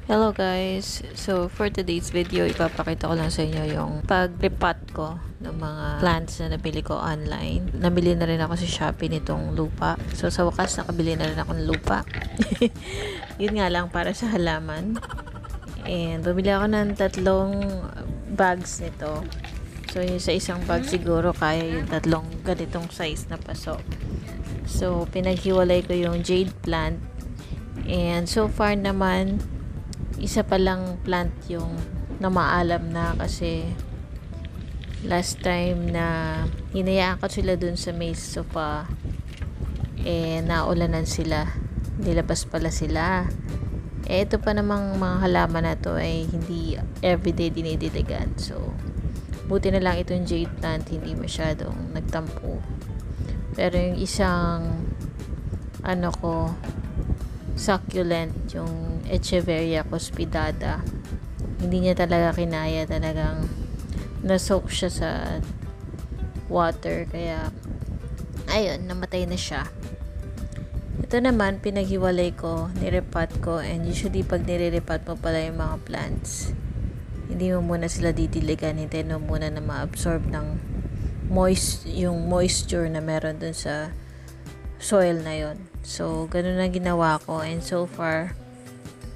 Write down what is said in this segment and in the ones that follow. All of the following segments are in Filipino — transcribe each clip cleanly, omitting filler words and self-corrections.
Hello guys! So for today's video, ipapakita ko lang sa inyo yung pag-repot ko ng mga plants na nabili ko online. Nabili na rin ako sa Shopee nitong lupa. So sa wakas, nakabili na rin ako ng lupa. Yun nga lang para sa halaman. And bumili ako ng 3 bags nito. So yung sa isang bag siguro kaya yung 3 ganitong size na paso. So pinaghiwalay ko yung jade plant. And so far naman, isa pa lang plant yung na maalam na kasi last time na hinayaan ko sila dun sa may sofa naulanan sila, nilabas pala sila. Ito pa namang mga halaman na to ay hindi everyday dinidiligan, so buti na lang itong jade plant hindi masyadong nagtampo. Pero yung isang succulent, yung Echeveria cuspidata, hindi niya talaga kinaya, talagang na-soak siya sa water, kaya ayun, namatay na siya. Ito naman, pinaghiwalay ko, nirepot ko, and usually pag nire-repot mo pala yung mga plants, hindi mo muna sila didiligan, hintayin mo muna na ma-absorb ng yung moisture na meron dun sa soil na yon. So, ganun na ginawa ko, and so far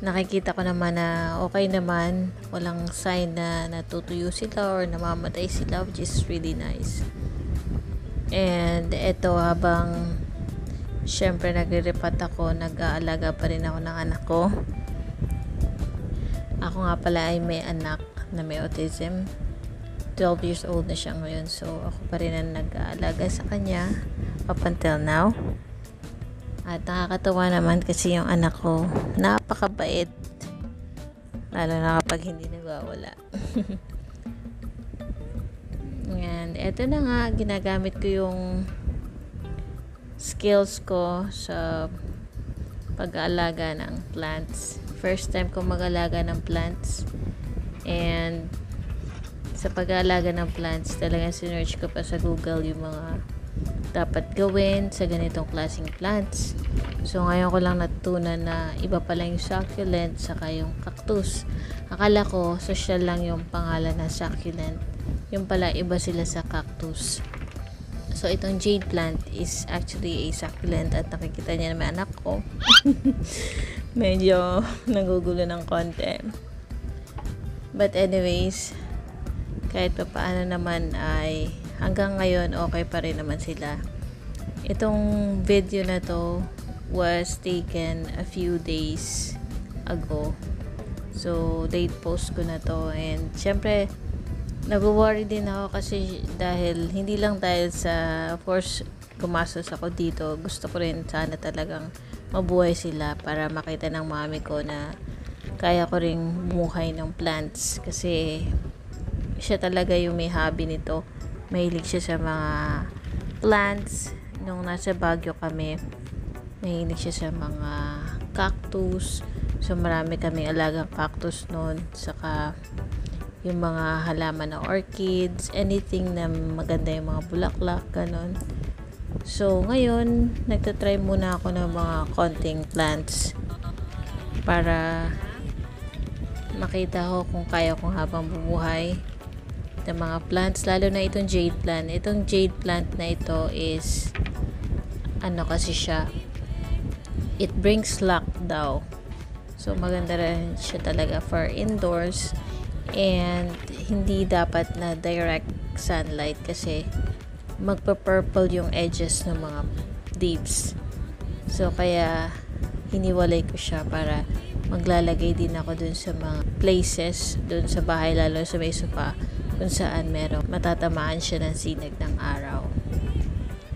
nakikita ko naman na okay naman, walang sign na natutuyo sila or namamatay sila, which is really nice. And eto, habang syempre nagre-repot ako, nag-aalaga pa rin ako ng anak ko. Ako nga pala ay may anak na may autism. 12 years old na siya ngayon, so ako pa rin ang nag-aalaga sa kanya up until now. At nakakatawa naman kasi yung anak ko napakabait, lalo na kapag hindi nagwawala. And eto na nga, ginagamit ko yung skills ko sa pag-aalaga ng plants. First time ko mag-alaga ng plants, and sa pag-aalaga ng plants talagang sinearch ko pa sa Google yung mga dapat gawin sa ganitong klaseng plants. So ngayon ko lang natutunan na iba pala yung succulent saka yung cactus. Akala ko social lang yung pangalan na succulent, yung pala iba sila sa cactus. So itong jade plant is actually a succulent, at nakikita niya naman anak ko. Medyo nagugulo ng konti. But anyways, kahit pa paano naman ay hanggang ngayon okay pa rin naman sila. Itong video na to was taken a few days ago. So late post ko na to, and syempre nag-worry din ako kasi hindi lang dahil sa force gumastos ako dito, gusto ko rin sana talagang mabuhay sila para makita ng mami ko na kaya ko ring bumuhay ng plants, kasi siya talaga yung may hobby nito. Mahilig siya sa mga plants. Nung nasa Baguio kami, mahilig siya sa mga cactus. So marami kaming alagang cactus noon, saka yung mga halaman na orchids, anything na maganda, yung mga bulaklak, ganon. So ngayon, nagtatry muna ako ng mga konting plants para makita ko kung kaya kong habang bubuhay ng mga plants, lalo na itong jade plant. Itong jade plant na ito is kasi siya, it brings luck daw. So maganda rin siya talaga for indoors, and hindi dapat na direct sunlight kasi magpa-purple yung edges ng mga leaves. So kaya hiniwalay ko siya para maglalagay din ako dun sa mga places dun sa bahay, lalo sa may sofa kung saan matatamaan siya ng sinag ng araw.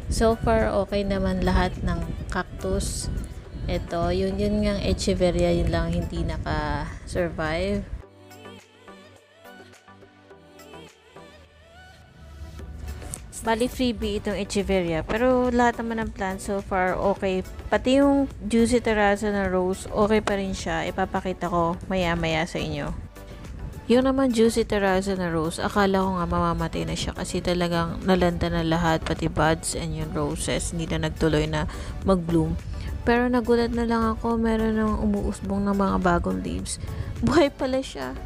So far okay naman lahat ng cactus. Ito, yun nga Echeveria, yun lang hindi naka-survive. Bali freebie itong Echeveria, pero lahat naman ng plants so far okay. Pati yung juicy terraza na rose, okay pa rin siya. Ipapakita ko maya-maya sa inyo. Yung naman juicy terraza na rose, akala ko nga mamamatay na siya kasi talagang nalanda na lahat, pati buds and yung roses, hindi na nagtuloy na mag-bloom. Pero nagulat na lang ako, meron ng umuusbong ng mga bagong leaves. Buhay pala siya.